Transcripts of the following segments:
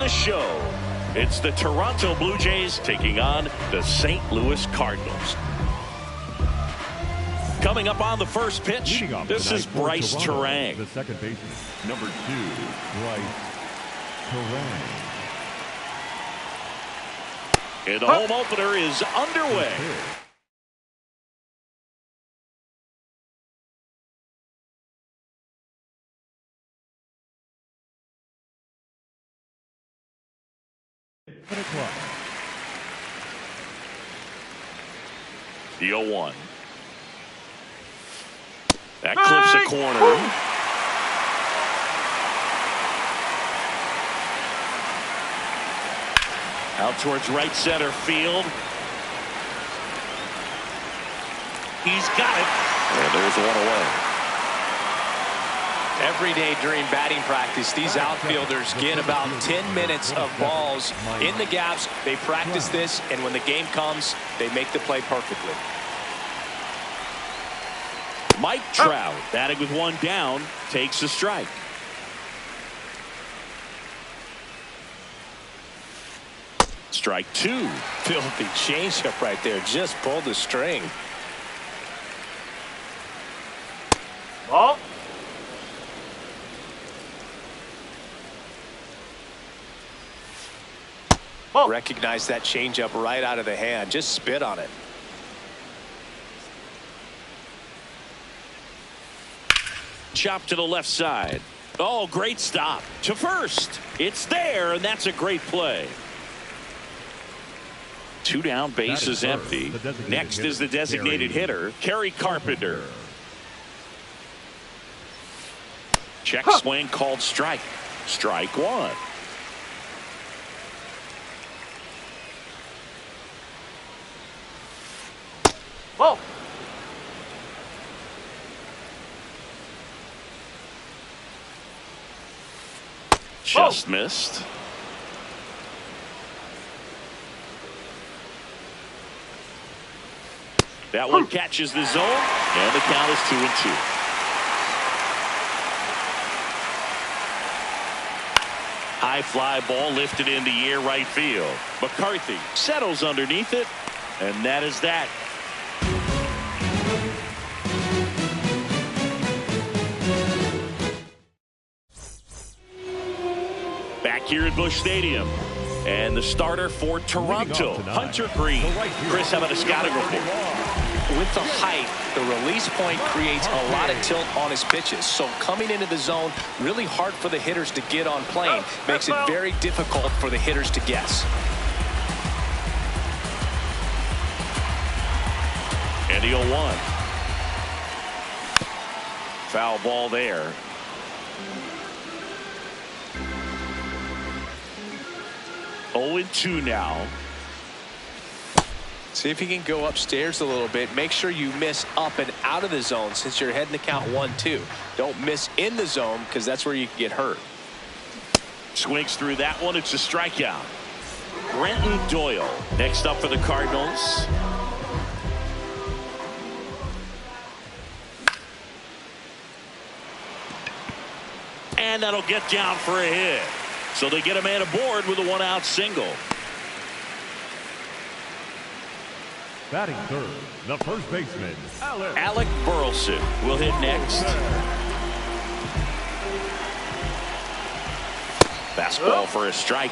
the show. It's the Toronto Blue Jays taking on the St. Louis Cardinals. Coming up on the first pitch, this is Bryce Terang. The second baseman, number 2, Bryce Terang. And the home opener is underway. The 0-1. That clips a corner. Out towards right center field. He's got it. And there's one away. Every day during batting practice, these outfielders get about 10 minutes of balls in the gaps. They practice this, and when the game comes, they make the play perfectly. Mike Trout, batting with one down, takes a strike. Strike 2. Filthy changeup right there. Just pulled the string. Ball. Recognize that changeup right out of the hand. Just spit on it. Chop to the left side. Oh, great stop to first. It's there, and that's a great play. 2 down, base is empty. Next is the designated hitter, Kerry Carpenter. Check swing called strike. Strike 1. Whoa. Just missed. That one catches the zone, and the count is 2-2. High fly ball lifted in the air right field. McCarthy settles underneath it, and that is that. Back here at Busch Stadium. And the starter for Toronto, Hunter Green. Chris, how about a scouting report? With the height, the release point creates a lot of tilt on his pitches. So coming into the zone, really hard for the hitters to get on plane. Makes it very difficult for the hitters to guess. And the 0-1. Foul ball there. Oh, 0-2 now. See if you can go upstairs a little bit. Make sure you miss up and out of the zone since you're heading to count 1-2. Don't miss in the zone because that's where you can get hurt. Swings through that one. It's a strikeout. Brenton Doyle next up for the Cardinals. And that'll get down for a hit. So they get a man aboard with a 1-out single. Batting third, the first baseman, Alec Burleson will hit next. Fastball for a strike.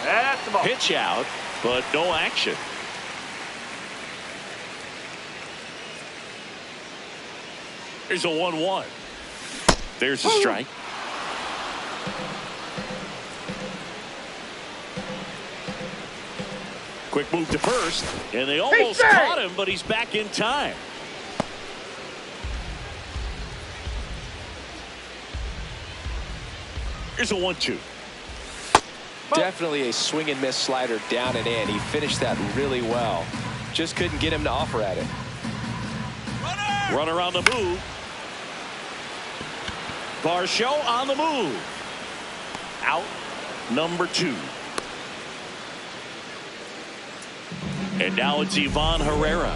That's the ball. Pitch out, but no action. There's a 1-1. There's a strike. Quick move to first, and they almost caught him, but he's back in time. Here's a 1-2. Definitely a swing and miss slider down and in. He finished that really well. Just couldn't get him to offer at it. Runner on the move. Varsho on the move. Out number 2. And now it's Ivan Herrera.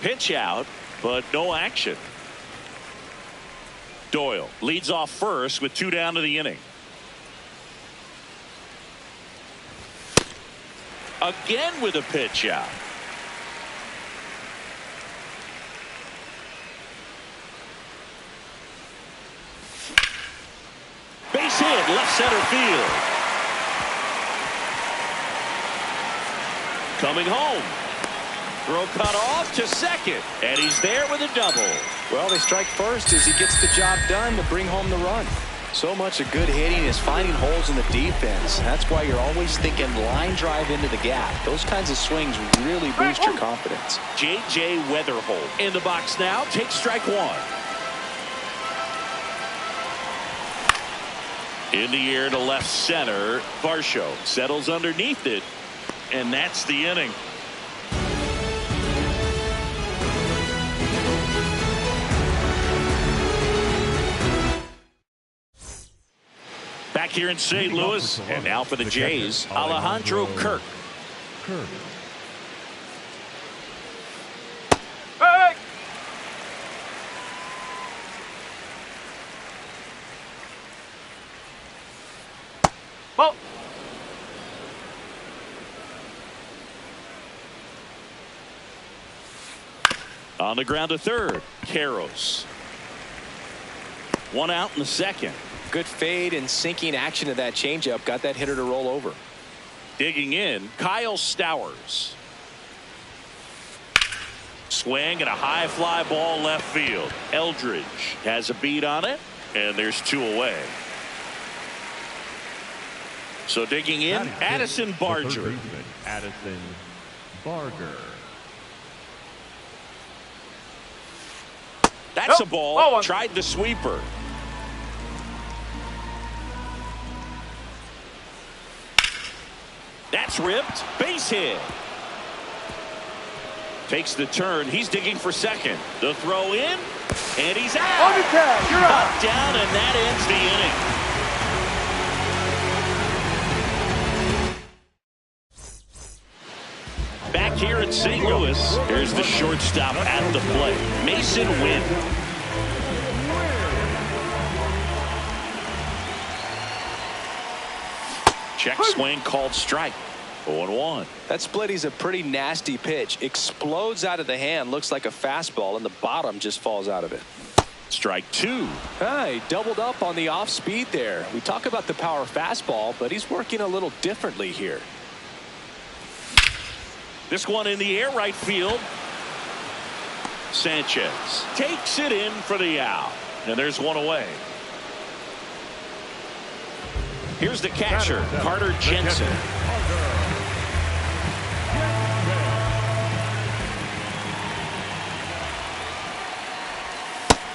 Pitch out, but no action. Doyle leads off first with 2 down to the inning. Again with a pitch out. Base hit, left center field. Coming home. Throw cut off to second, and he's there with a double. Well, they strike first as he gets the job done to bring home the run. So much of good hitting is finding holes in the defense. That's why you're always thinking line drive into the gap. Those kinds of swings really boost your confidence. J.J. Weatherholt in the box now. Takes strike 1. In the air to left center. Varsho settles underneath it, and that's the inning. Back here in St. Louis, and now for the Jays, Alejandro Kirk. Hey! Ball. On the ground to third. Karros. 1 out in the second. Good fade and sinking action of that changeup got that hitter to roll over. Digging in, Kyle Stowers. Swing and a high fly ball left field. Eldridge has a beat on it, and there's 2 away. So digging in, Addison Barger. Addison Barger. That's a ball. Tried the sweeper. That's ripped. Base hit. Takes the turn. He's digging for second. The throw in, and he's out. You're out. Knocked down, and that ends the inning. Back here at St. Louis, here's the shortstop at the plate, Mason Wynn. Check swing called strike. 0-1. That splitty's a pretty nasty pitch. Explodes out of the hand. Looks like a fastball, and the bottom just falls out of it. Strike 2. He doubled up on the off speed there. We talk about the power fastball, but he's working a little differently here. This one in the air, right field. Sanchez takes it in for the out, and there's 1 away. Here's the catcher, Carter Jensen.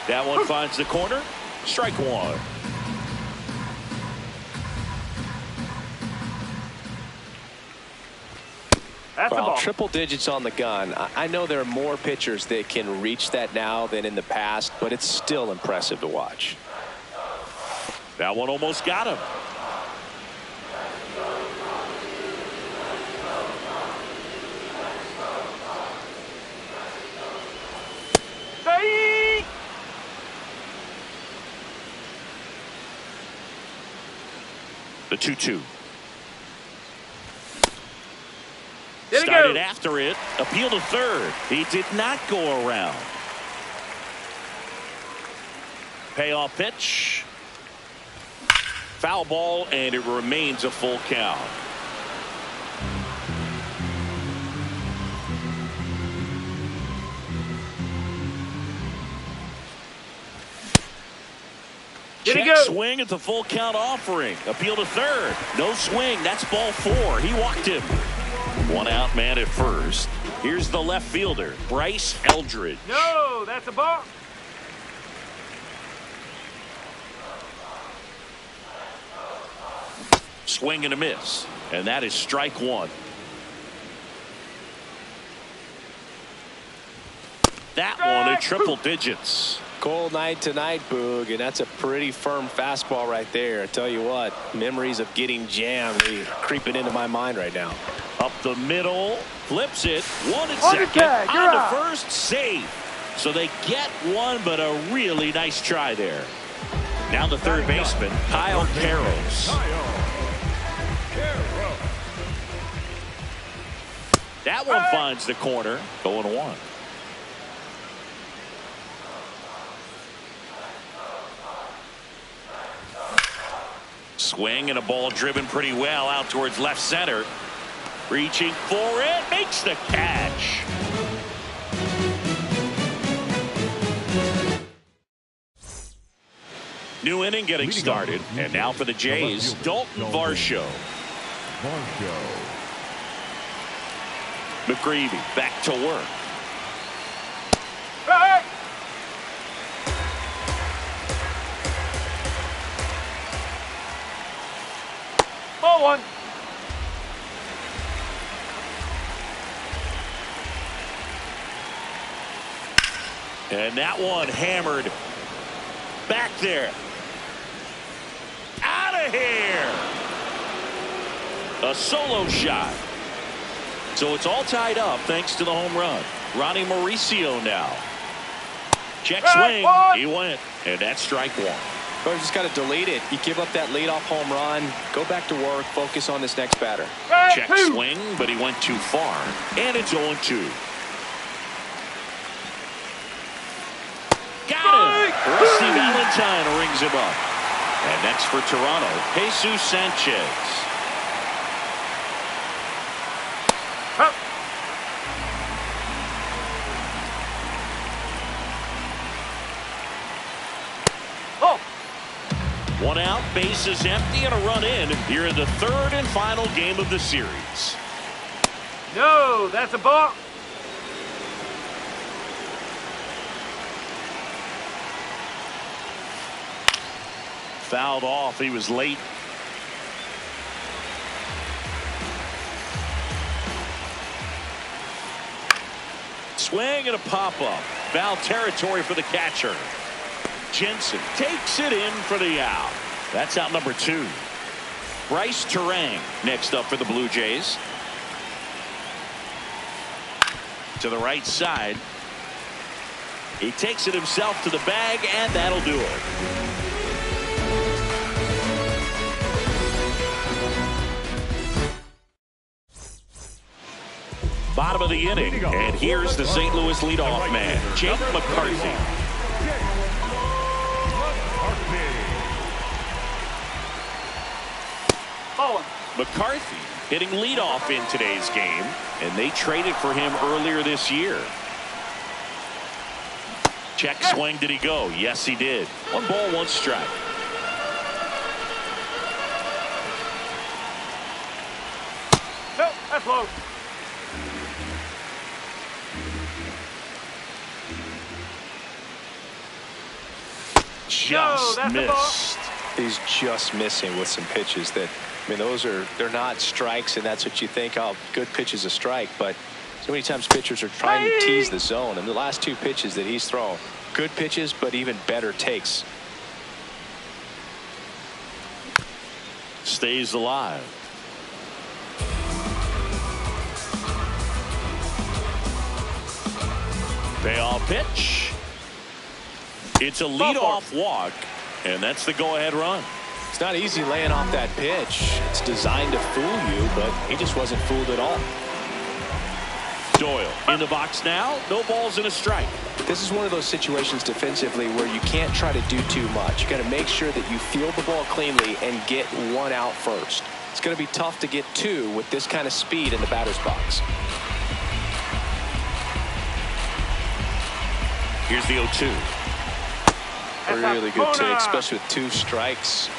That one finds the corner. Strike 1. That's the Well, ball. triple digits on the gun. I know there are more pitchers that can reach that now than in the past, but it's still impressive to watch. That one almost got him. Hey! The 2-2. Started after it. Appeal to third. He did not go around. Payoff pitch. Foul ball, and it remains a full count. Check swing at the full count offering. Appeal to third. No swing. That's ball 4. He walked him. 1 out man at first. Here's the left fielder, Bryce Eldridge. No, that's a ball. Swing and a miss. And that is strike 1. That one at triple digits. Cold night tonight, Boog, and that's a pretty firm fastball right there. I tell you what, memories of getting jammed are creeping into my mind right now. Up the middle, flips it, one at On the second, tag, you're on to out. first, safe. So they get one, but a really nice try there. Now the third baseman, Kyle Carroll. That one finds the corner, 0-1. Swing and a ball driven pretty well out towards left center. Reaching for it, makes the catch. New inning getting started, and now for the Jays, Dalton Varsho. McGreevy back to work. Hey! Ball one. And that one hammered back there. Out of here. A solo shot. So it's all tied up thanks to the home run. Ronnie Mauricio now. Check swing. He went. And that's strike one. But just got to delete it. You give up that leadoff home run. Go back to work. Focus on this next batter. Check swing, but he went too far. And it's 0-2. Got him. Rusty Valentine rings him up. And next for Toronto, Jesus Sanchez. One out, bases empty, and a run in here in the third and final game of the series. No, that's a ball. Fouled off. He was late. Swing and a pop-up. Foul territory for the catcher. Jensen takes it in for the out. That's out number 2. Bryce Terang next up for the Blue Jays. To the right side. He takes it himself to the bag, and that'll do it. Bottom of the inning, and here's the St. Louis leadoff man, Jake McCarthy. McCarthy hitting leadoff in today's game, and they traded for him earlier this year. Check swing. Did he go? Yes, he did. 1 ball, 1 strike. No, that's low. Just that's missed. He's just missing with some pitches that, I mean, they're not strikes, and that's what you think, oh, good pitch is a strike, but so many times pitchers are trying to tease the zone, and the last 2 pitches that he's thrown, good pitches, but even better takes. Stays alive. Payoff pitch. It's a leadoff walk, and that's the go-ahead run. It's not easy laying off that pitch. It's designed to fool you, but he just wasn't fooled at all. Doyle in the box now. No balls and a strike. This is one of those situations defensively where you can't try to do too much. You got to make sure that you field the ball cleanly and get 1 out first. It's going to be tough to get 2 with this kind of speed in the batter's box. Here's the 0-2. Really good take, especially with 2 strikes.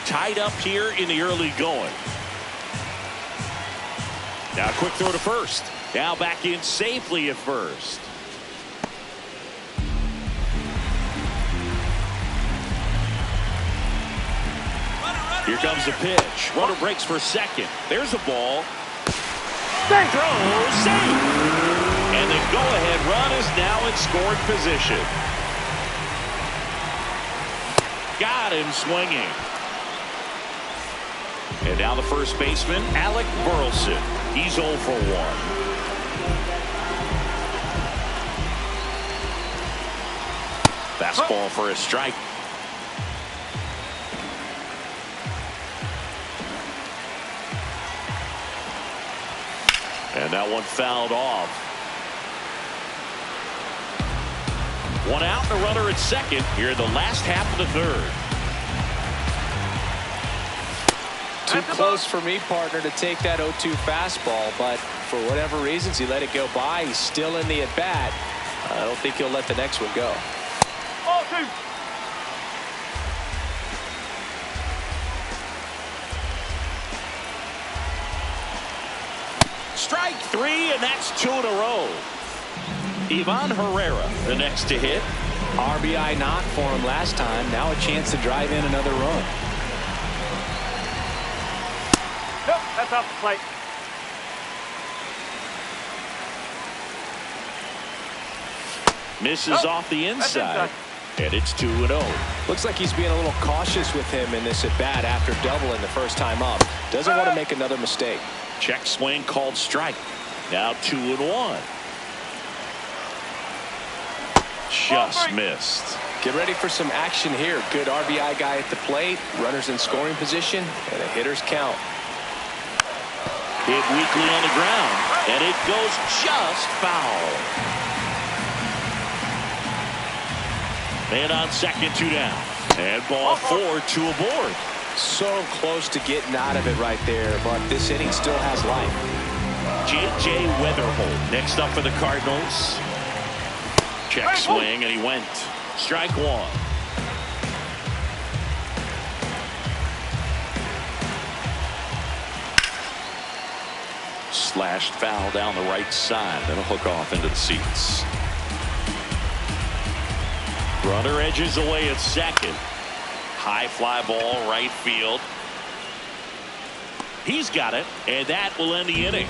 Tied up here in the early going. Now a quick throw to first. Now back in safely at first. Here comes the pitch. Runner breaks for second. There's a ball. Throw, safe. And the go-ahead run is now in scoring position. Got him swinging. And now the first baseman, Alec Burleson. He's 0 for 1. Fastball for a strike. And that one fouled off. One out and a runner at second here in the last half of the third. Too close for me, partner, to take that 0-2 fastball, but for whatever reasons he let it go by. He's still in the at-bat. I don't think he'll let the next one go. 0-2. Strike 3, and that's 2 in a row. Ivan Herrera, the next to hit. RBI knock for him last time. Now a chance to drive in another run. Nope, that's off the plate. Misses off the inside. And it's 2-0. Looks like he's being a little cautious with him in this at-bat after doubling the first time up. Doesn't want to make another mistake. Check swing called strike. Now 2-1. Just missed. Get ready for some action here. Good RBI guy at the plate. Runners in scoring position. And a hitter's count. Hit weakly on the ground. And it goes just foul. Man on second, 2 down. And ball 4, 2 aboard. So close to getting out of it right there, but this inning still has life. J.J. Weatherholt next up for the Cardinals. Check swing, and he went. Strike 1. Slashed foul down the right side. That'll hook off into the seats. Runner edges away at second. High fly ball, right field. He's got it, and that will end the inning.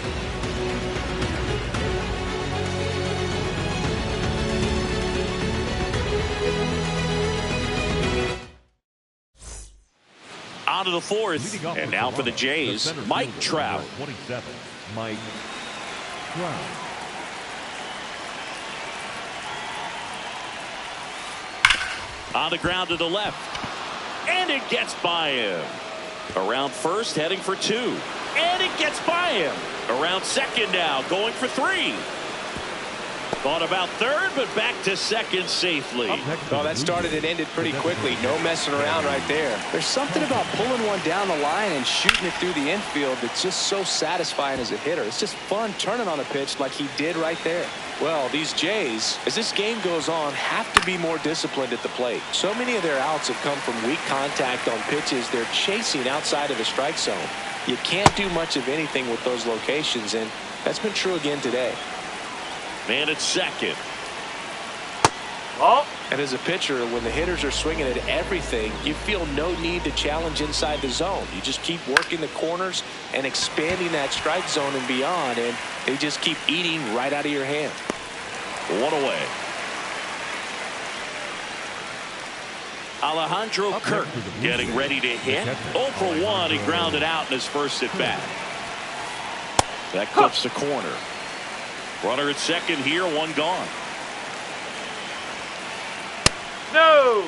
On to the fourth, and now for the Jays, Mike Trout. 27, Mike Trout. On the ground to the left. And it gets by him. Around first, heading for 2. And it gets by him. Around second now, going for 3. Thought about third, but back to second safely. Oh, that started and ended pretty quickly. No messing around right there. There's something about pulling one down the line and shooting it through the infield that's just so satisfying as a hitter. It's just fun turning on a pitch like he did right there. Well, these Jays, as this game goes on, have to be more disciplined at the plate. So many of their outs have come from weak contact on pitches they're chasing outside of the strike zone. You can't do much of anything with those locations, and that's been true again today. Man at second. Oh. And as a pitcher, when the hitters are swinging at everything, you feel no need to challenge inside the zone. You just keep working the corners and expanding that strike zone and beyond, and they just keep eating right out of your hand. 1 away. Alejandro Kirk getting ready to hit. 0 for 1. He grounded out in his first at bat. That clips the corner. Runner at second here, 1 gone. No.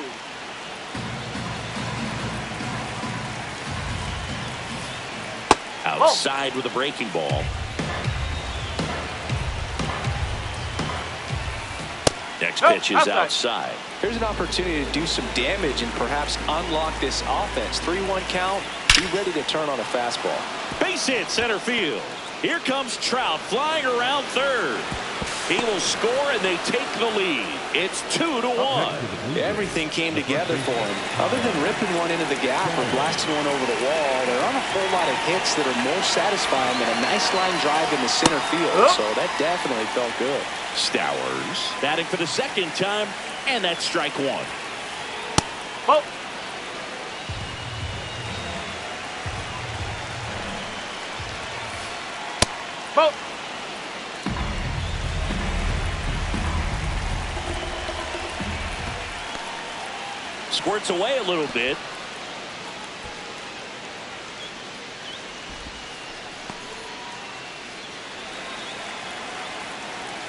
Outside with a breaking ball. Next pitch is outside. Here's an opportunity to do some damage and perhaps unlock this offense. 3-1 count. Be ready to turn on a fastball. Base hit center field. Here comes Trout flying around third. He will score, and they take the lead. It's 2-1. Everything came together for him. Other than ripping one into the gap or blasting one over the wall, there aren't a whole lot of hits that are more satisfying than a nice line drive in the center field. So that definitely felt good. Stowers batting for the second time, and that's strike 1. Oh. Oh. Squirts away a little bit.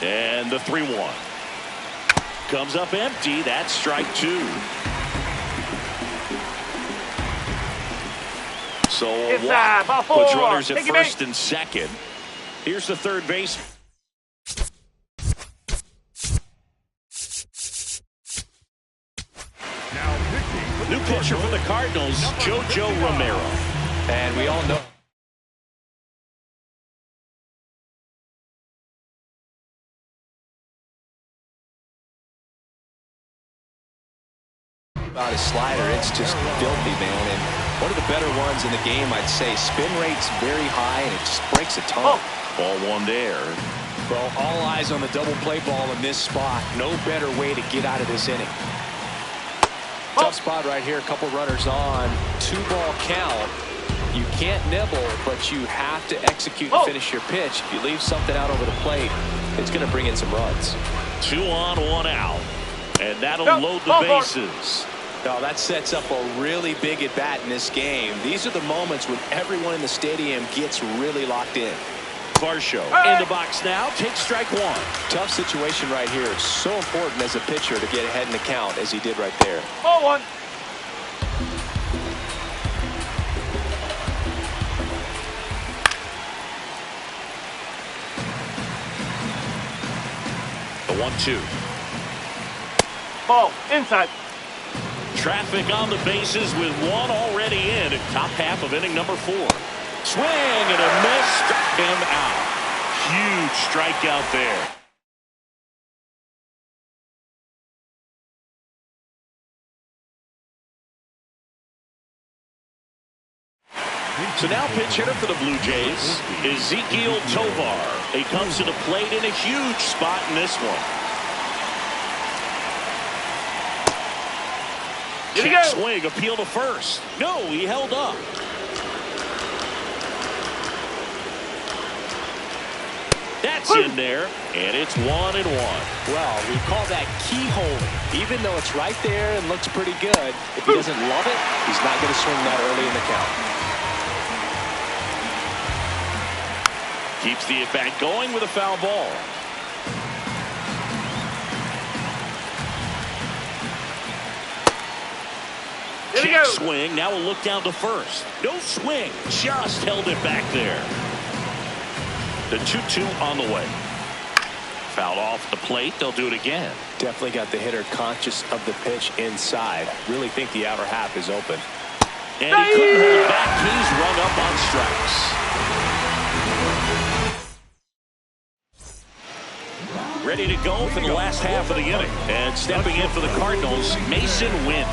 And the 3-1. Comes up empty. That's strike 2. So a walk puts runners at first and second. Here's the third base. New pitcher for the Cardinals, JoJo Romero. And we all know about his slider. It's just filthy, man. And one of the better ones in the game, I'd say. Spin rate's very high, and it just breaks a ton. Ball one there. Well, all eyes on the double play ball in this spot. No better way to get out of this inning. Tough spot right here. A couple runners on. 2-ball count. You can't nibble, but you have to execute and finish your pitch. If you leave something out over the plate, it's going to bring in some runs. 2 on, 1 out. And that'll load the bases. No, that sets up a really big at-bat in this game. These are the moments when everyone in the stadium gets really locked in. Varsho in the box now. Takes strike 1. Tough situation right here. So important as a pitcher to get ahead in the count as he did right there. Ball 1. The 1-2. Ball inside. Traffic on the bases with one already in. Top half of inning number 4. Swing and a miss. Struck him out. Huge strikeout there. So now pitch hitter for the Blue Jays, Ezequiel Tovar. He comes to the plate in a huge spot in this one. Check swing, appeal to first. No, he held up. That's in there, and it's 1-1. Well, we call that keyhole. Even though it's right there and looks pretty good, if he doesn't love it, he's not going to swing that early in the count. Keeps the at-bat going with a foul ball. Check swing. Now we'll look down to first. No swing. Just held it back there. The 2-2 on the way. Fouled off the plate. They'll do it again. Definitely got the hitter conscious of the pitch inside. Really think the outer half is open. And he couldn't hold back. He's rung up on strikes. Ready to go for the last half of the inning. And stepping in for the Cardinals, Mason Wynn.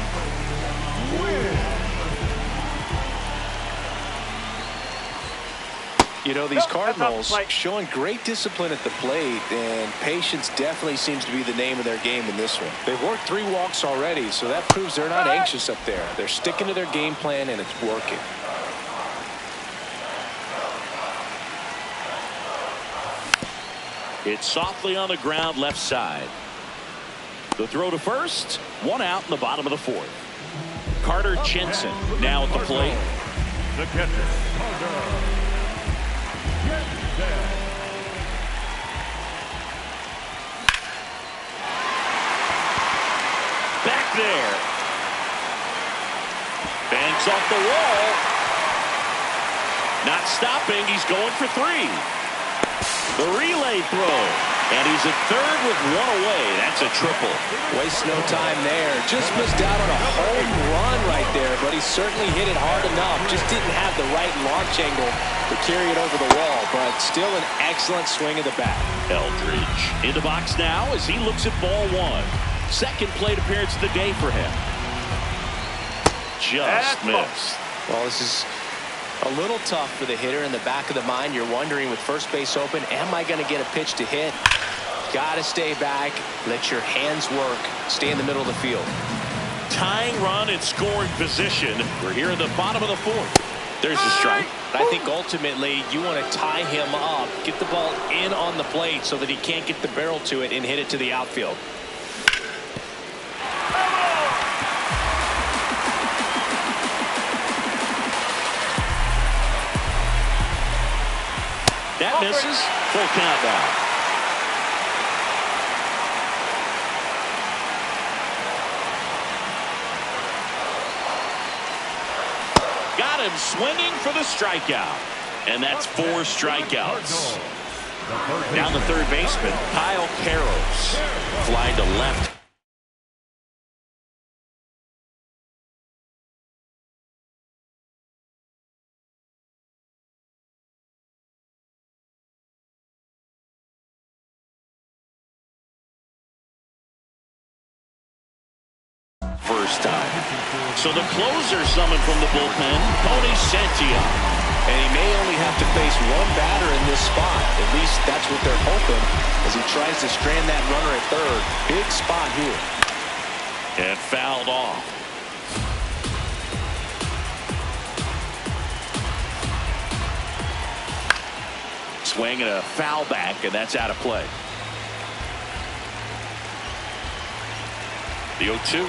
You know, these Cardinals showing great discipline at the plate, and patience definitely seems to be the name of their game in this one. They've worked 3 walks already, so that proves they're not anxious up there. They're sticking to their game plan, and it's working. It's softly on the ground left side. The throw to first. 1 out in the bottom of the 4th. Carter Jensen now at the plate. The catcher, Back there. Banks off the wall. Not stopping. He's going for 3. The relay throw. And he's at third with 1 away. That's a triple. Wastes no time there. Just missed out on a home run right there, but he certainly hit it hard enough. Just didn't have the right launch angle to carry it over the wall, but still an excellent swing of the bat. Eldridge in the box now as he looks at ball 1. Second plate appearance of the day for him. Just missed. Well, this is a little tough for the hitter. In the back of the mind, you're wondering with first base open, am I going to get a pitch to hit? Got to stay back. Let your hands work. Stay in the middle of the field. Tying run in scoring position. We're here in the bottom of the 4th. There's the strike. I think ultimately you want to tie him up, get the ball in on the plate so that he can't get the barrel to it and hit it to the outfield. That misses. Full count now. got him swinging for the strikeout. And that's 4 strikeouts. Down the third baseman, Kyle Carroll. Fly to left. First time. So the closer summoned from the bullpen, Tony Santiago. And he may only have to face one batter in this spot. At least that's what they're hoping as he tries to strand that runner at third. Big spot here. And fouled off. Swing and a foul back, and that's out of play. The 0-2.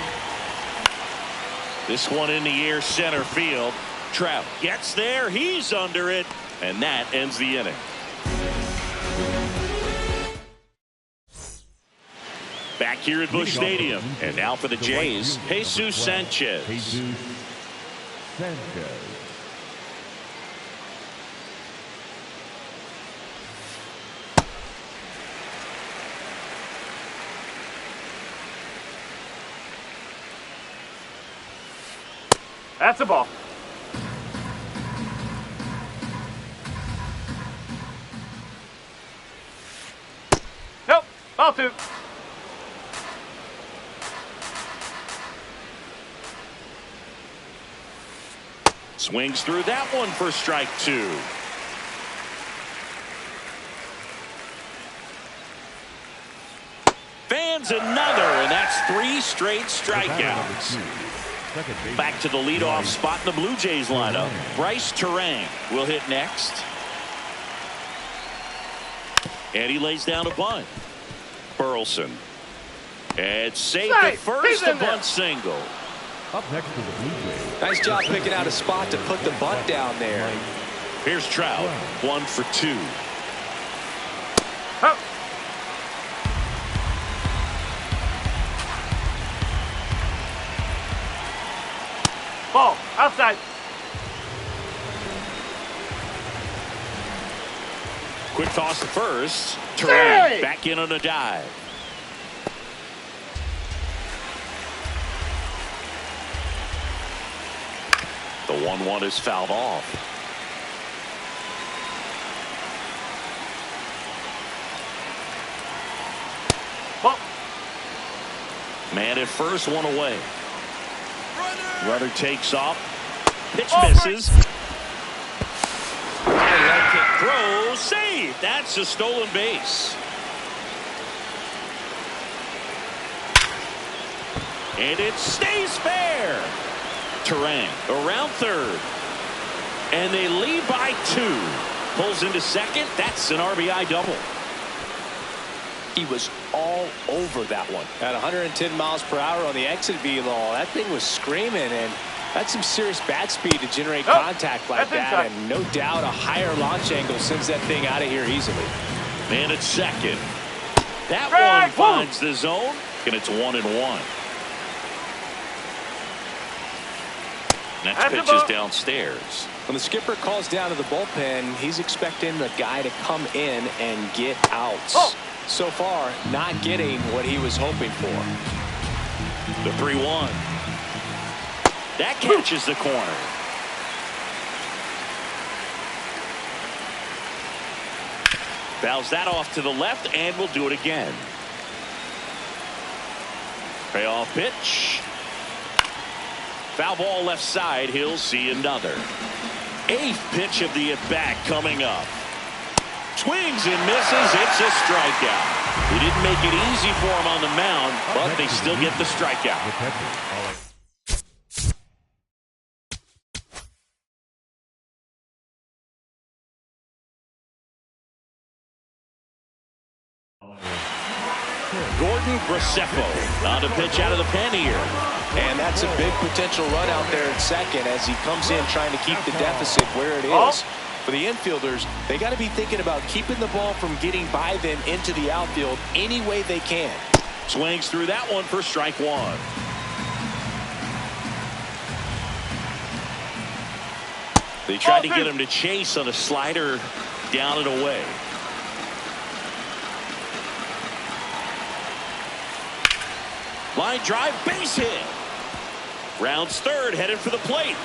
This one in the air, center field. Trout gets there, he's under it, and that ends the inning. Back here at Busch Stadium, and now for the Jays, Jesus Sanchez. Jesus Sanchez. That's a ball. Nope. Ball 2. Swings through that one for strike 2. Fans another, and that's 3 straight strikeouts. Back to the leadoff spot in the Blue Jays lineup. Bryce Terang will hit next. And he lays down a bunt. Burleson. And safe at first, a bunt single. Up next to the Blue Jays. Nice job picking out a spot to put the bunt down there. Here's Trout, 1 for 2. Up. Ball outside. Quick toss to first. Terang back in on a dive. The 1-1 is fouled off. Ball. Man at first, 1 away. Runner takes off. Pitch Oh, misses. Leg kick throw. Save. That's a stolen base. And it stays fair. Terang around third. And they lead by 2. Pulls into second. That's an RBI double. He was all over that one. At 110 miles per hour on the exit velo, that thing was screaming, and that's some serious bat speed to generate contact like that. And no doubt a higher launch angle sends that thing out of here easily. Man at second. That one finds the zone, and it's 1-1. Next pitch is downstairs. When the skipper calls down to the bullpen, he's expecting the guy to come in and get outs. So far, not getting what he was hoping for. The 3-1. That catches the corner. Fouls that off to the left, and will do it again. Payoff pitch. Foul ball left side. He'll see another. 8th pitch of the at-bat coming up. Swings and misses. It's a strikeout. He didn't make it easy for him on the mound, but they still get the strikeout. Gordon Graceffo on to pitch out of the pen here. And that's a big potential run out there at second as he comes in trying to keep the deficit where it is. For the infielders, they got to be thinking about keeping the ball from getting by them into the outfield any way they can. Swings through that one for strike 1. They tried to get him to chase on a slider down and away. Line drive, base hit. Rounds third, headed for the plate.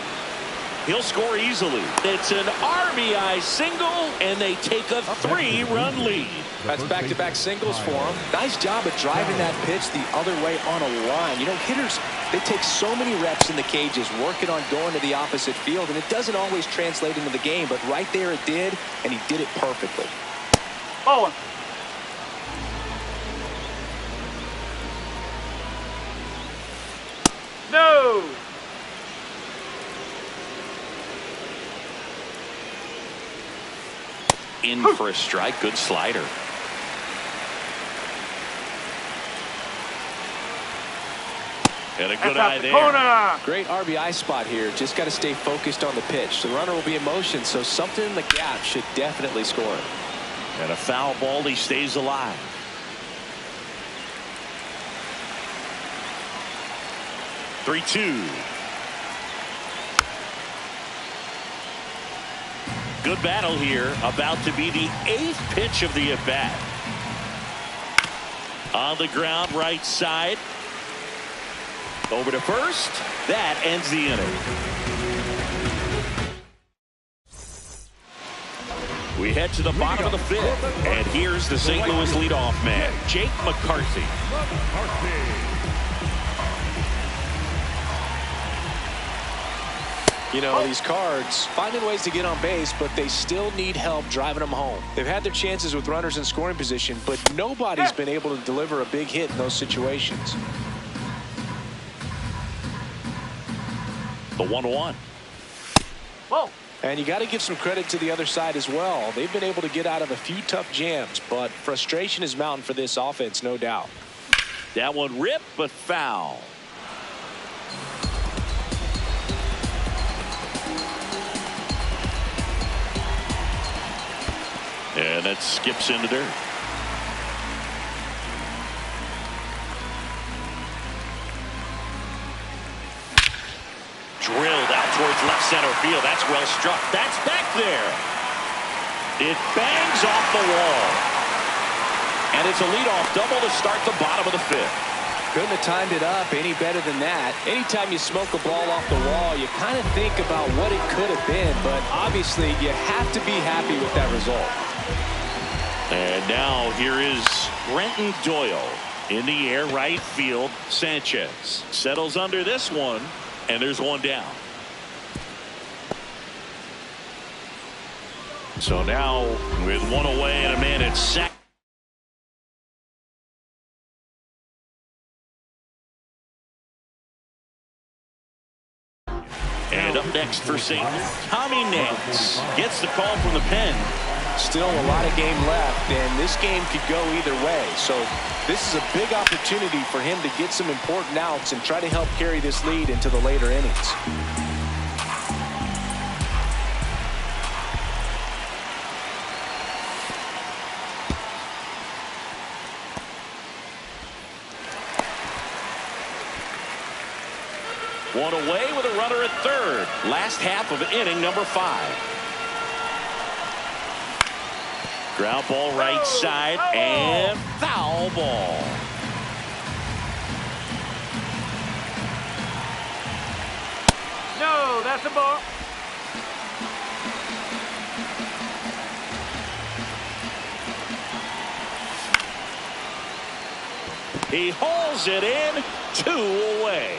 He'll score easily. It's an RBI single, and they take a 3-run lead. That's back-to-back singles for him. Nice job of driving that pitch the other way on a line. You know, hitters, they take so many reps in the cages working on going to the opposite field, and it doesn't always translate into the game, but right there it did, and he did it perfectly. Ball 1. No. In for a strike. Good slider. And a good eye there. Corner. Great RBI spot here. Just got to stay focused on the pitch. The runner will be in motion, so something in the gap should definitely score it. And a foul ball. He stays alive. Three-two. Good battle here. About to be the 8th pitch of the at-bat. On the ground, right side. Over to first. That ends the inning. We head to the bottom of the 5th. And here's the St. Louis leadoff man, Jake McCarthy. You know, these Cards finding ways to get on base, but they still need help driving them home. They've had their chances with runners in scoring position, but nobody's been able to deliver a big hit in those situations. The 1-1. Ball. And you got to give some credit to the other side as well. They've been able to get out of a few tough jams, but frustration is mounting for this offense, no doubt. That one ripped, but foul. And that skips into dirt. Drilled out towards left center field. That's well struck. That's back there. It bangs off the wall. And it's a leadoff double to start the bottom of the 5th. Couldn't have timed it up any better than that. Anytime you smoke a ball off the wall, you kind of think about what it could have been, but obviously you have to be happy with that result. And now here is Brenton Doyle in the air, right field. Sanchez settles under this one, and there's one down. So now with one away and a man at second. And up next for St. Louis, Tommy Nance gets the call from the pen. Still a lot of game left, and this game could go either way. So this is a big opportunity for him to get some important outs and try to help carry this lead into the later innings. One away with a runner at third. Last half of inning number 5. Ground ball right side and foul ball. No, that's a ball. He hauls it in, 2 away.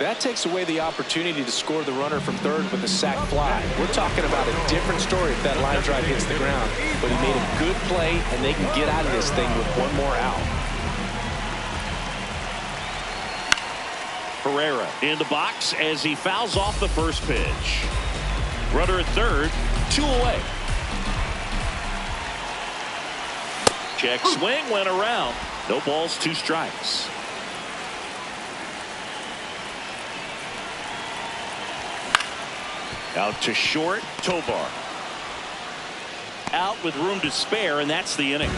That takes away the opportunity to score the runner from third with a sac fly. We're talking about a different story if that line drive hits the ground. But he made a good play, and they can get out of this thing with one more out. Herrera in the box as he fouls off the first pitch. Runner at third, 2 away. Check swing, went around. No balls, 2 strikes. Out to short, Tovar. Out with room to spare, and that's the inning.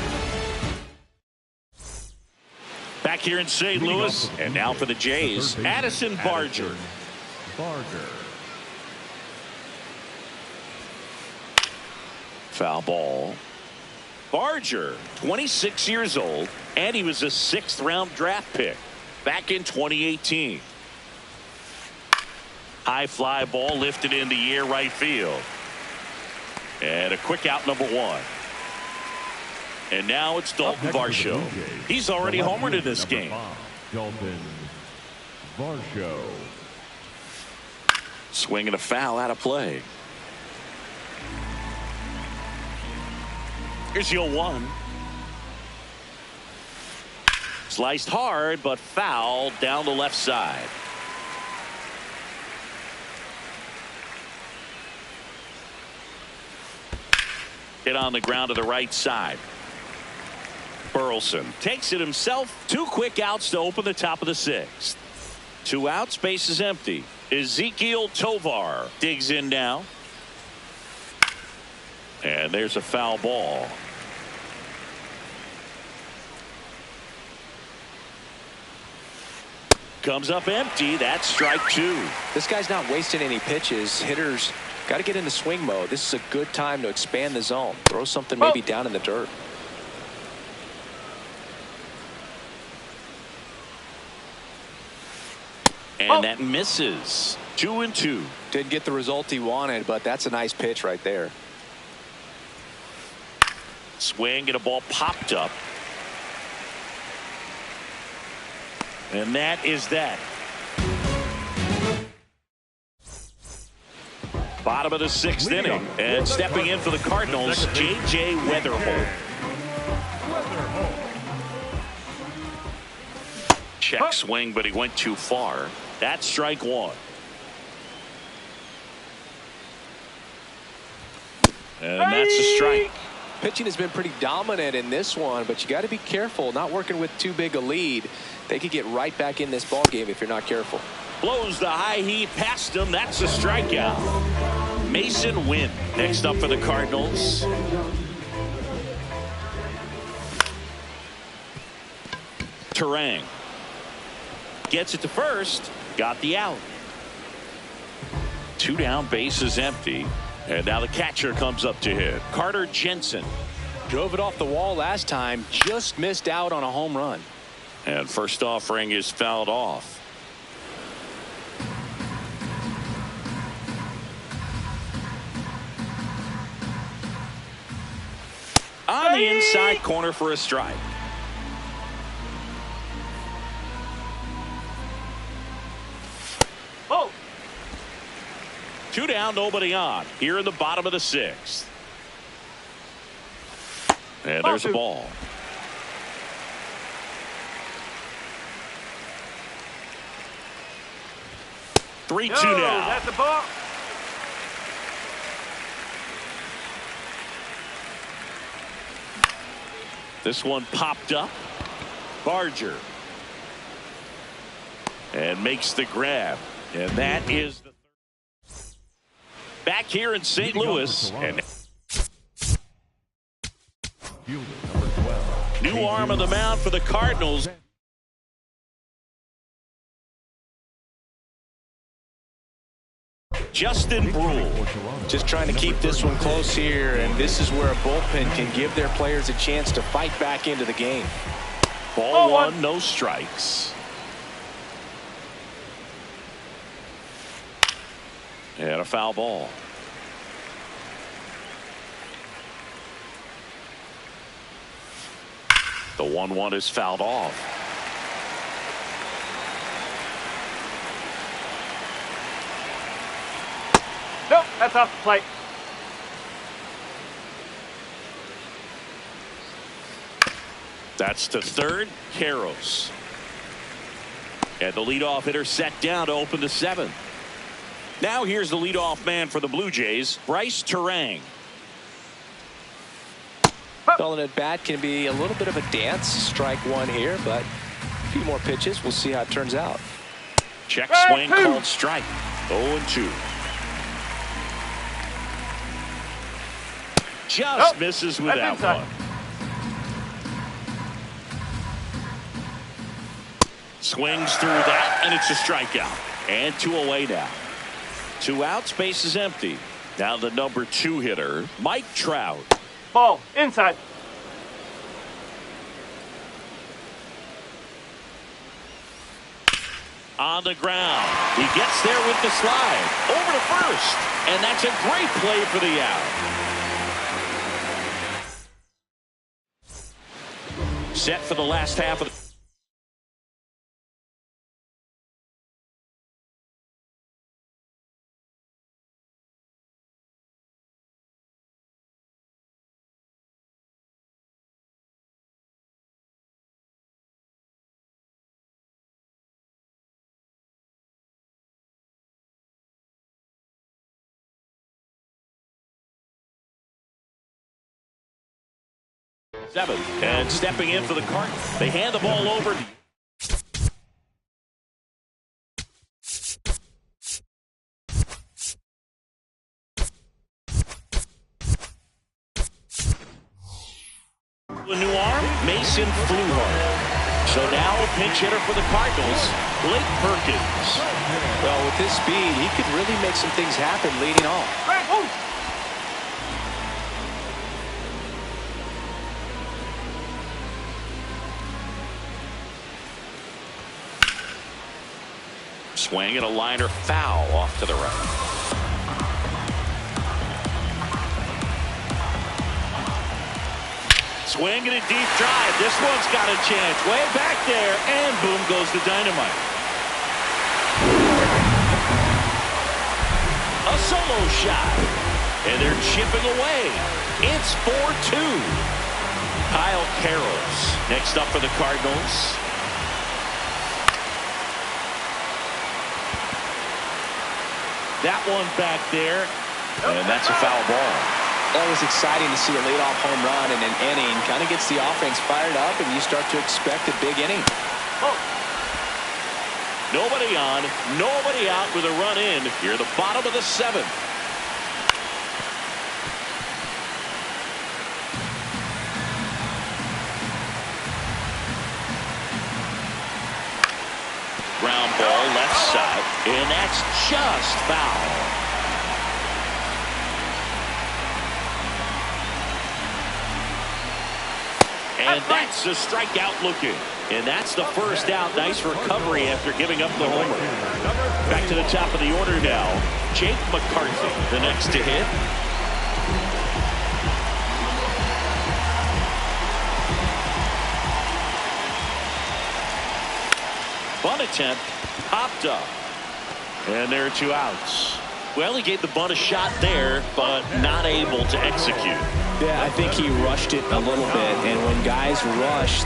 Back here in St. Louis, and now for the Jays, Addison Barger. Foul ball. Barger, 26 years old, and he was a 6th-round draft pick back in 2018. High fly ball lifted in the air right field. And a quick out, number 1. And now it's Dalton Varsho. He's already homered in this game. Dalton Varsho. Swinging a foul out of play. Here's your 1. Sliced hard, but foul down the left side. Hit on the ground to the right side. Burleson takes it himself. 2 quick outs to open the top of the 6th. 2 outs, base is empty. Ezekiel Tovar digs in now. And there's a foul ball. Comes up empty. That's strike 2. This guy's not wasting any pitches. Hitters got to get into swing mode. This is a good time to expand the zone. Throw something maybe down in the dirt. And that misses. 2-2. Didn't get the result he wanted, but that's a nice pitch right there. Swing and a ball popped up. And that is that. Bottom of the 6th inning, and stepping in for the Cardinals, J.J. Weatherholt. Check swing, but he went too far. That's strike 1. And that's a strike. Pitching has been pretty dominant in this one, but you got to be careful. Not working with too big a lead. They could get right back in this ball game if you're not careful. Blows the high heat past him. That's a strikeout. Mason Wynn next up for the Cardinals. Terang gets it to first. Got the out. 2 down, base is empty. And now the catcher comes up to hit. Carter Jensen. Drove it off the wall last time. Just missed out on a home run. And first offering is fouled off. On the inside corner for a strike. Oh. 2 down, nobody on. Here in the bottom of the 6th. And there's a ball. No, 3-2 now. that's the ball. This one popped up. Barger. And makes the grab. And that is the back here in St. Louis. And new arm on the mound for the Cardinals. Justin Brule. Just trying to keep this one close here, and this is where a bullpen can give their players a chance to fight back into the game. Ball 1, no strikes. And a foul ball. The 1-1 is fouled off. Nope, that's off the plate. That's to third, Karros. And the leadoff hitter set down to open the 7th. Now here's the leadoff man for the Blue Jays, Bryce Terang. Calling at bat can be a little bit of a dance. Strike 1 here, but a few more pitches. We'll see how it turns out. Check swing called strike. 0-2. Just misses with that one. Swings through that, and it's a strikeout. And 2 away now. 2 outs, base is empty. Now the number 2 hitter, Mike Trout. Ball inside. On the ground. He gets there with the slide. Over to first. And that's a great play for the out. Set for the last half of the... Seven. And stepping in for the Cardinals. They hand the ball over. A new arm, Mason Fluhardt. So now a pinch hitter for the Cardinals, Blake Perkins. Well, with his speed, he could really make some things happen leading off. Swing and a liner foul off to the right. Swing and a deep drive. This one's got a chance. Way back there. And boom goes the dynamite. A solo shot. And they're chipping away. It's 4-2. Kyle Carroll's next up for the Cardinals. That one back there, and that's a foul ball. That was exciting to see a leadoff home run in an inning. Kind of gets the offense fired up, and you start to expect a big inning. Nobody on, nobody out with a run in. Here at the bottom of the 7th. Ground ball left side, and that's just foul. And that's a strikeout looking. And that's the first out. Nice recovery after giving up the homer. Back to the top of the order now. Jake McCarthy, the next to hit. Bunt attempt popped up, and there are 2 outs. Well, he gave the bunt a shot there, but not able to execute. Yeah, I think he rushed it a little bit, and when guys rush,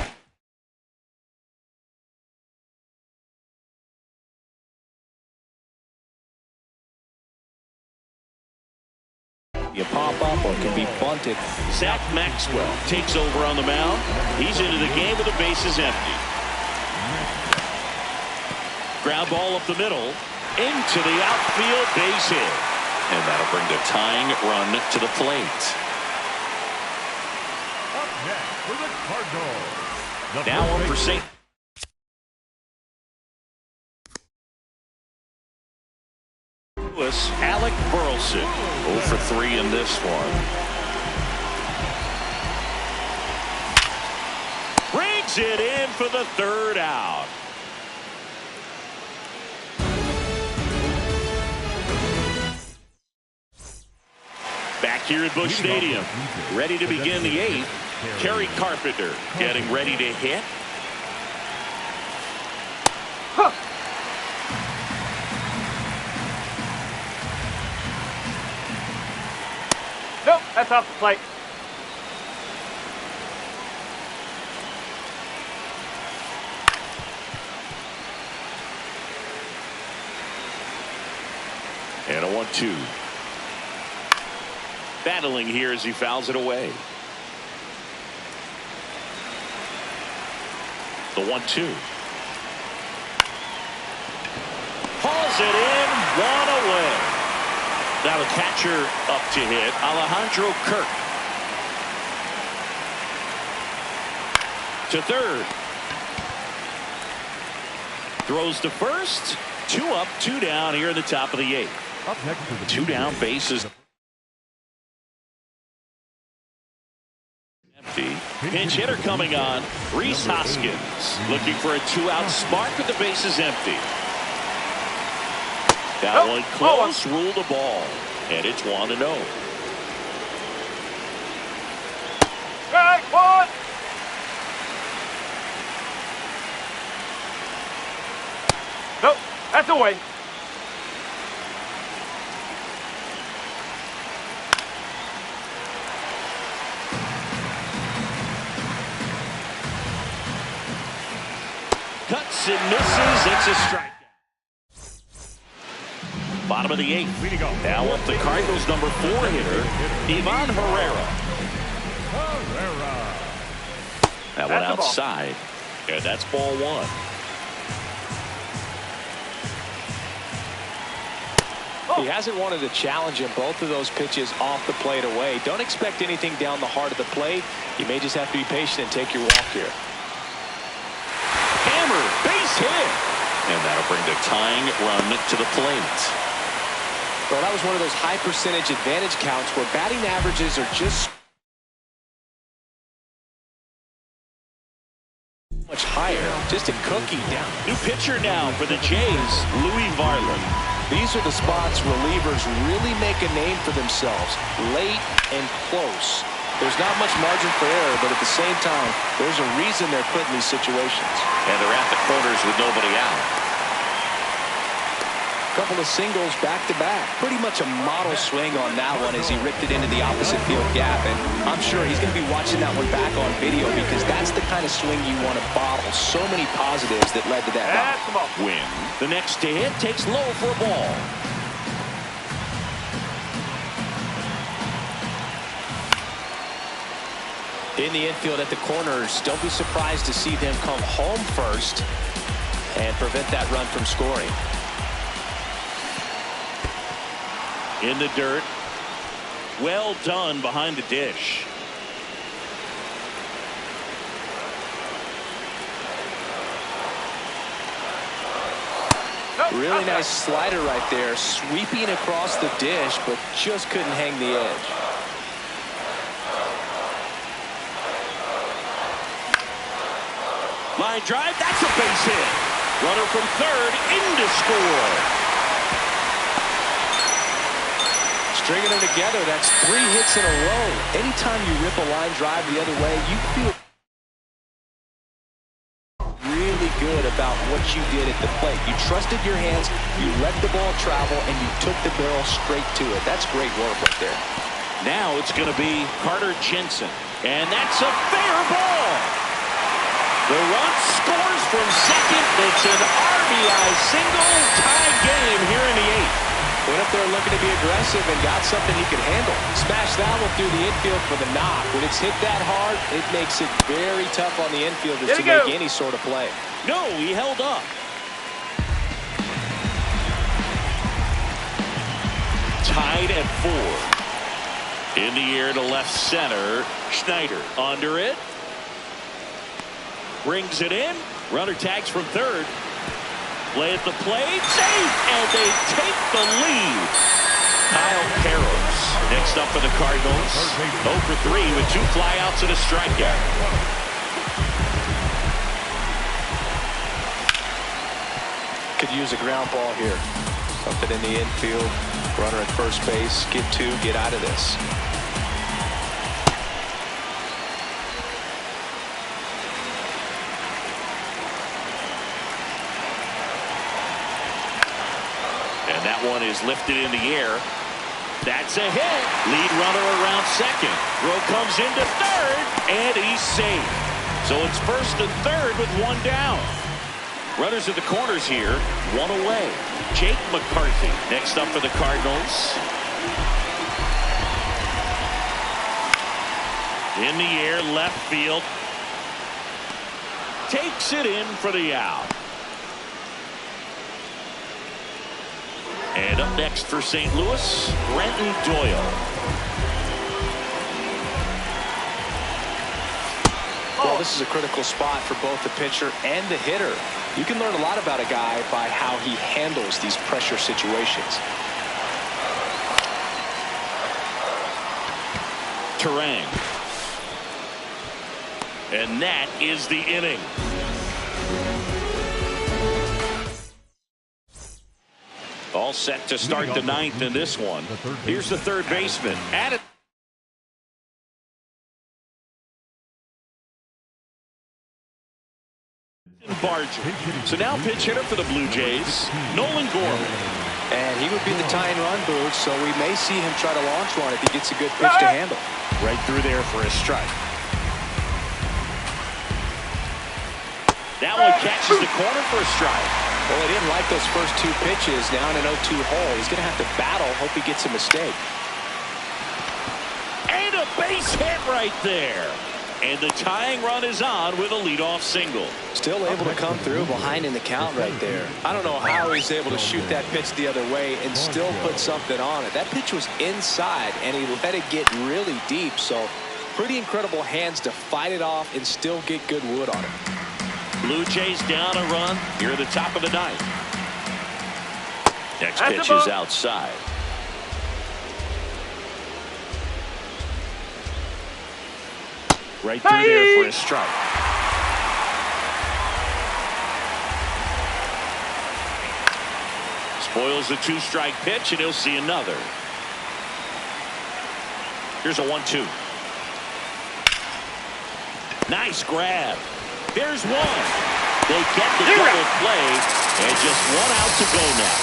you pop up or can be bunted. Zach Maxwell takes over on the mound. He's into the game with the bases empty. Ground ball up the middle, into the outfield, base hit. And that'll bring the tying run to the plate. Up next for the Cardinals. Now on for St. Louis, Alec Burleson. 0 for 3 in this one. Brings it in for the 3rd out. Back here at Busch Stadium, ready to begin the 8th. Kerry Carpenter getting ready to hit. Nope, that's off the plate. And a 1-2. Battling here as he fouls it away. The 1-2. Hauls it in, 1 away. Now the catcher up to hit, Alejandro Kirk. To 3rd. Throws to 1st. 2 up, 2 down here in the top of the 8th. Up next to the 2 down, bases. Pinch hitter coming on. Rhys Hoskins looking for a 2-out spark with the bases empty. That one close, ruled a ball. And it's 1-0. Strike one. Nope, that's away. Cuts and misses. It's a strike. Bottom of the 8th. Now up the Cardinals' number 4 hitter, Ivan Herrera. That one outside. And that's ball 1. He hasn't wanted to challenge him. Both of those pitches off the plate away. Don't expect anything down the heart of the plate. You may just have to be patient and take your walk here. Hammer, base hit. And that'll bring the tying run to the plate. Well, that was one of those high percentage advantage counts where batting averages are just much higher. Just a cookie down. New pitcher now for the Jays, Louis Varland. These are the spots relievers really make a name for themselves. Late and close. There's not much margin for error, but at the same time, there's a reason they're put in these situations. And they're at the corners with nobody out. Couple of singles back-to-back. Pretty much a model swing on that one as he ripped it into the opposite field gap. And I'm sure he's going to be watching that one back on video because that's the kind of swing you want to bottle. So many positives that led to that knock. Win. The next to hit takes low for a ball. In the infield at the corners, don't be surprised to see them come home first and prevent that run from scoring. In the dirt. Well done behind the dish. Really nice slider right there, sweeping across the dish, but just couldn't hang the edge. Line drive, that's a base hit. Runner from third in to score. Stringing them together, that's 3 hits in a row. Anytime you rip a line drive the other way, you feel really good about what you did at the plate. You trusted your hands, you let the ball travel, and you took the barrel straight to it. That's great work right there. Now it's going to be Carter Jensen. And that's a fair ball. The run scores from second. It's an RBI single. Tie game here in the 8th. Went up there looking to be aggressive and got something he could handle. Smash that one through the infield for the knock. When it's hit that hard, it makes it very tough on the infielders to make any sort of play. No, he held up. Tied at 4. In the air to left center. Schneider under it. Brings it in. Runner tags from third. Play at the plate. Safe. And they take the lead. Kyle Peros next up for the Cardinals. 0 for 3 with 2 flyouts and a strikeout. Could use a ground ball here. Something in the infield. Runner at first base. Get 2. Get out of this. And that one is lifted in the air. That's a hit. Lead runner around second. Throw comes into third, and he's safe. So it's first and third with 1 down. Runners at the corners here, 1 away. Jake McCarthy next up for the Cardinals. In the air, left field. Takes it in for the out. And up next for St. Louis, Brenton Doyle. Well, this is a critical spot for both the pitcher and the hitter. You can learn a lot about a guy by how he handles these pressure situations. Terang. And that is the inning. All set to start the ninth in this one. Here's the third baseman. So now pitch hitter for the Blue Jays, Nolan Gorman. And he would be the tying run, Boots, so we may see him try to launch one if he gets a good pitch to handle. Right through there for a strike. That one catches the corner for a strike. Well, he didn't like those first two pitches. Now in an 0-2 hole, he's going to have to battle. Hope he gets a mistake. And a base hit right there. And the tying run is on with a leadoff single. Still able to come through behind in the count right there. I don't know how he's able to shoot that pitch the other way and still put something on it. That pitch was inside, and he let it get really deep. So pretty incredible hands to fight it off and still get good wood on it. Blue Jays down a run here at the top of the ninth. Next pitch is outside. Right through there for a strike. Spoils the two-strike pitch, and he'll see another. Here's a 1-2. Nice grab. There's one. They get the double play, and just one out to go now.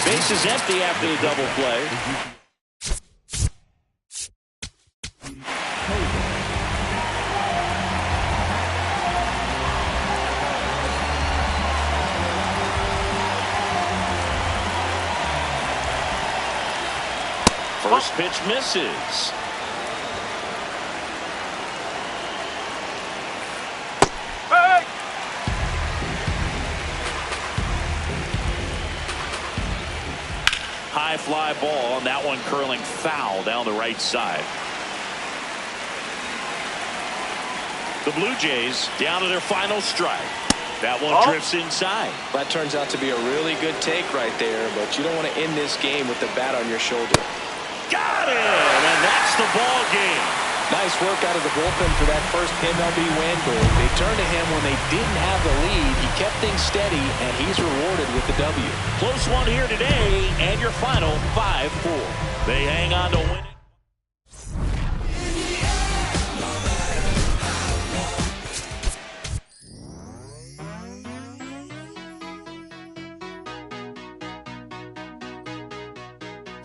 Base is empty after the double play. First pitch misses. High fly ball, and that one curling foul down the right side. The Blue Jays down to their final strike. That one drifts inside. That turns out to be a really good take right there, but you don't want to end this game with the bat on your shoulder. Got it! And that's the ball game. Nice work out of the bullpen for that first MLB win, Boo. They turned to him when they didn't have the lead. He kept things steady, and he's rewarded with the W. Close one here today, and your final 5-4. They hang on to win it.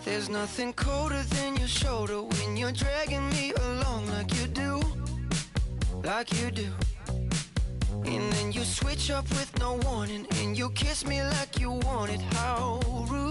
There's nothing colder than your shoulder when you're dragging me along like you do, And then you switch up with no warning, and you kiss me like you want it. How rude.